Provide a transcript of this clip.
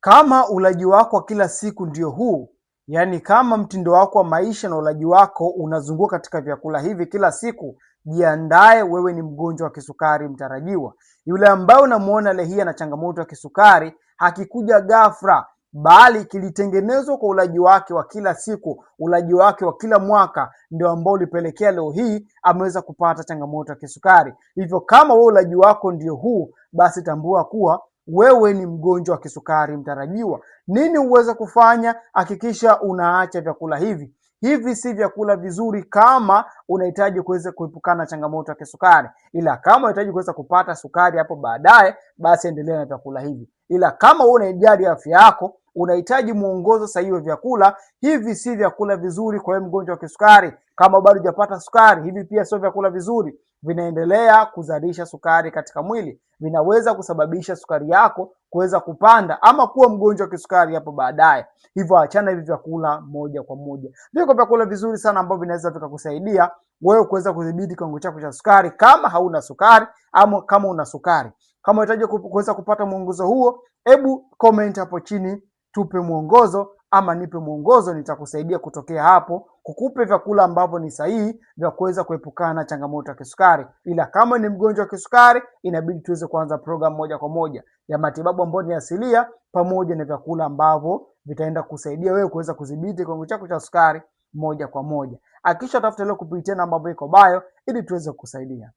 Kama ulaji wako wa kila siku ndio huu, yaani kama mtindo wako wa maisha na ulaji wako unazunguka katika vyakula hivi kila siku, jiandae, wewe ni mgonjwa wa kisukari mtarajiwa. Yule ambaye unamuona leo hii ana changamoto ya kisukari hakikuja ghafla, bali kilitengenezwa kwa ulaji wake wa kila siku, ulaji wake wa kila mwaka, ndio ambao ulipelekea leo hii ameweza kupata changamoto ya kisukari. Hivyo kama wewe ulaji wako ndio huu, basi tambua kuwa wewe ni mgonjwa wa kisukari mtarajiwa. Nini uweze kufanya? Hakikisha unaacha vyakula hivi. Hivi si vyakula vizuri kama unahitaji kuweza kuepukana na changamoto ya kisukari. Ila kama unahitaji kuweza kupata sukari hapo baadaye, basi endelea na vyakula hivi. Ila kama wewe unajali afya yako, unahitaji mwongozo sahihi wa vyakula, hivi si vyakula vizuri kwa wewe mgonjwa wa kisukari. Kama bado hujapata sukari, hivi pia sio vyakula vizuri. Vinaendelea kuzalisha sukari katika mwili, vinaweza kusababisha sukari yako kuweza kupanda ama kuwa mgonjwa wa kisukari hapo baadaye. Hivyo achana hivi vyakula moja kwa moja. Viko vyakula vizuri sana ambavyo vinaweza vikakusaidia wewe kuweza kudhibiti kiwango chako cha sukari kama hauna sukari ama kama una sukari. Kama unahitaji kuweza kupata mwongozo huo, hebu comment hapo chini, tupe mwongozo ama nipe mwongozo, nitakusaidia kutokea hapo kukupe vyakula ambavyo ni sahihi vya kuweza kuepukana na changamoto ya kisukari. Ila kama ni mgonjwa wa kisukari, inabidi tuweze kuanza program moja kwa moja ya matibabu ambayo ni asilia pamoja na vyakula ambavyo vitaenda kusaidia wewe kuweza kudhibiti kiwango chako cha sukari moja kwa moja. Hakikisha tafuta leo kupitia namba ambayo iko bio ili tuweze kukusaidia.